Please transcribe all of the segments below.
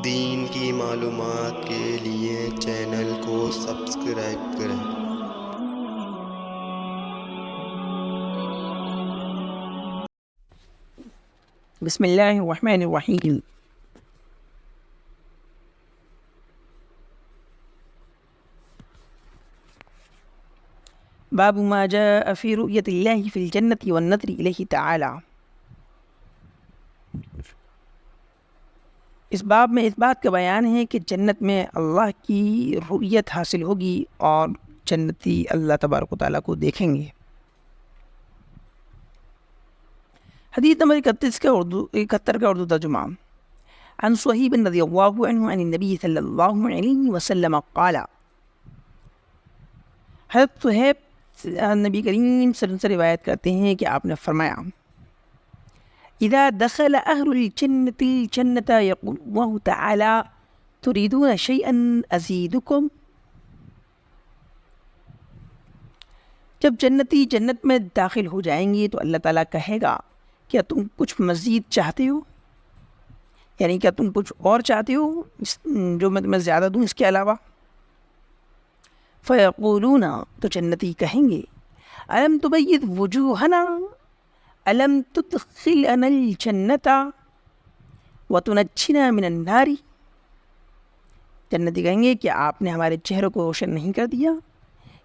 دین کی معلومات کے لیے چینل کو سبسکرائب کریں۔ بسم اللہ الرحمن الرحیم۔ باب ما جاء فی رؤیت اللہ فی الجنۃ والنظر الیہ تعالی۔ اس باب میں اس بات کا بیان ہے کہ جنت میں اللہ کی رؤیت حاصل ہوگی اور جنتی اللہ تبارک و تعالیٰ کو دیکھیں گے۔ حدیث نمبر 71 کا اردو ترجمہ۔ عن صہیب رضی اللہ عنہ عن النبی صلی اللہ علیہ وسلم قال، حضرت صہیب نبی کریم صلی اللہ علیہ وسلم سے روایت کرتے ہیں کہ آپ نے فرمایا، اذا دخل اہل الجنة الجنة یقول اللہ تعالی تريدون شیئا ازیدکم۔ جب جنتی جنت میں داخل ہو جائیں گے تو اللہ تعالیٰ کہے گا، کیا تم کچھ مزید چاہتے ہو؟ یعنی کیا تم کچھ اور چاہتے ہو جو میں تمہیں زیادہ دوں اس کے علاوہ؟ فیقولون، تو جنتی کہیں گے، الم تبید وجوہنا، الم تدخلنا الجنت وتنجنا من النار۔ جنتی کہیں گے، کیا آپ نے ہمارے چہروں کو روشن نہیں کر دیا؟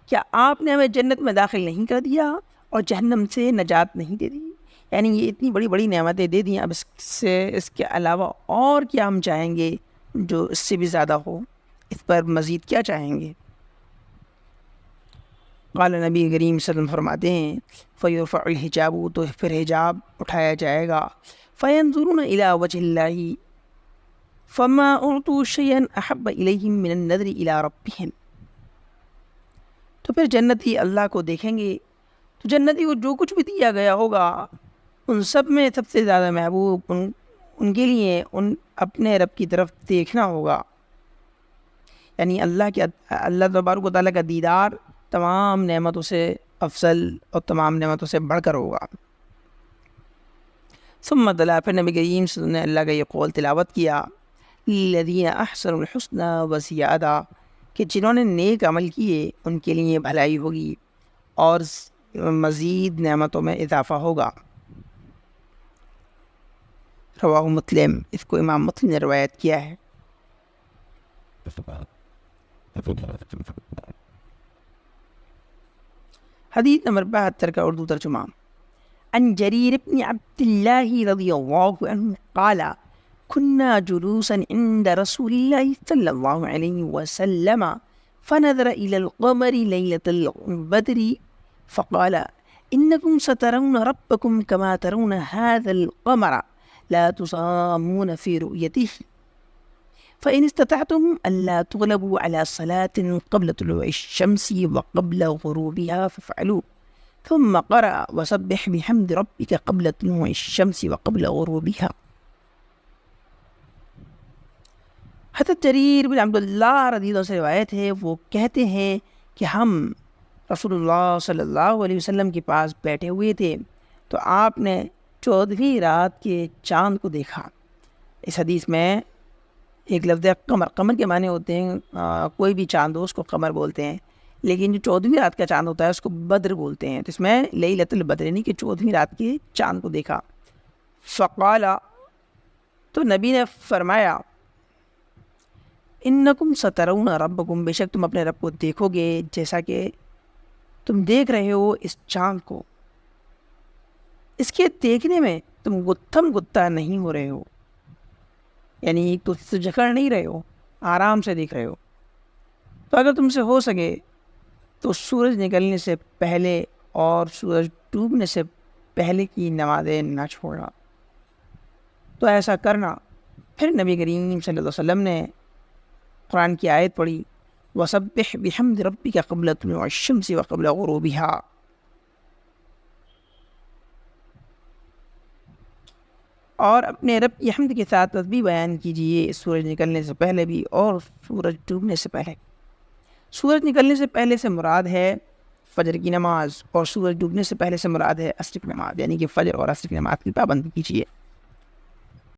کیا آپ نے ہمیں جنت میں داخل نہیں کر دیا اور جہنم سے نجات نہیں دے دی؟ یعنی یہ اتنی بڑی بڑی نعمتیں دے دیں، اب اس کے علاوہ اور کیا ہم چاہیں گے جو اس سے بھی زیادہ ہو؟ اس پر مزید کیا چاہیں گے؟ قال نبی کریم صلی اللہ علیہ وسلم فرماتے ہیں، فیرفع الحجاب، تو پھر حجاب اٹھایا جائے گا، فینظرون الی وجہ اللہ فما اعطوا شیئا احب الیہم من النظر الی ربہم۔ تو پھر جنتی اللہ کو دیکھیں گے تو جنتی کو جو کچھ بھی دیا گیا ہوگا ان سب میں سب سے زیادہ محبوب ان کے لیے ان اپنے رب کی طرف دیکھنا ہوگا۔ یعنی اللہ تبارک و تعالیٰ کا دیدار تمام نعمتوں سے افضل اور تمام نعمتوں سے بڑھ کر ہوگا۔ ثم تلا، پھر نبی کریم صلی اللہ علیہ وسلم نے اللہ کا یہ قول تلاوت کیا، للذین احسنوا الحسنى وزیادہ، کہ جنہوں نے نیک عمل کیے ان کے لیے بھلائی ہوگی اور مزید نعمتوں میں اضافہ ہوگا۔ رواہ مسلم، اس کو امام مسلم نے روایت کیا ہے۔ حدیث نمبر 72 کا اردو ترجمہ۔ عن جریر بن عبد اللہ رضی اللہ عنہ قال، كنا جلوسا عند رسول الله صلى الله عليه وسلم فنظر إلى القمر ليلة البدر فقال، إنكم سترون ربكم كما ترون هذا القمر لا تصامون في رؤيته، فإن استطعتم ألا تغلبوا على صلاة قبل طلوع الشمس وقبل غروبها فافعلوا، ثم قرأ وسبح بحمد ربك قبل طلوع الشمس وقبل غروبها۔ حضرت جریر بن عبداللہ رضی اللہ عنہ سے روایت ہے، وہ کہتے ہیں کہ ہم رسول اللہ صلی اللہ علیہ وسلم کے پاس بیٹھے ہوئے تھے تو آپ نے 14ویں رات کے چاند کو دیکھا۔ اس حدیث میں ایک لفظ قمر، قمر کے معنی ہوتے ہیں کوئی بھی چاند ہو اس کو قمر بولتے ہیں، لیکن جو 14ویں رات کا چاند ہوتا ہے اس کو بدر بولتے ہیں۔ تو اس میں لیلۃ البدر یعنی کہ 14ویں رات کے چاند کو دیکھا۔ فقال، تو نبی نے فرمایا، انکم سترون ربکم، بے شک تم اپنے رب کو دیکھو گے جیسا کہ تم دیکھ رہے ہو اس چاند کو۔ اس کے دیکھنے میں تم گتھم گتھا نہیں ہو رہے ہو، یعنی تو جکڑ نہیں رہے ہو، آرام سے دیکھ رہے ہو۔ تو اگر تم سے ہو سکے تو سورج نکلنے سے پہلے اور سورج ڈوبنے سے پہلے کی نمازیں نہ چھوڑنا۔ تو ایسا کرنا۔ پھر نبی کریم صلی اللہ علیہ وسلم نے قرآن کی آیت پڑھی، وَسَبِّحْ بِحَمْدِ رَبِّكَ قَبْلَ طُلُوعِ الشَّمْسِ وَقَبْلَ غُرُوبِهَا۔ اور اپنے رب کی حمد کے ساتھ تسبیح بیان کیجیے، سورج نکلنے سے پہلے بھی اور سورج ڈوبنے سے پہلے۔ سورج نکلنے سے پہلے سے مراد ہے فجر کی نماز، اور سورج ڈوبنے سے پہلے سے مراد ہے عصر کی نماز، یعنی کہ فجر اور عصر کی نماز کی پابندی کیجیے۔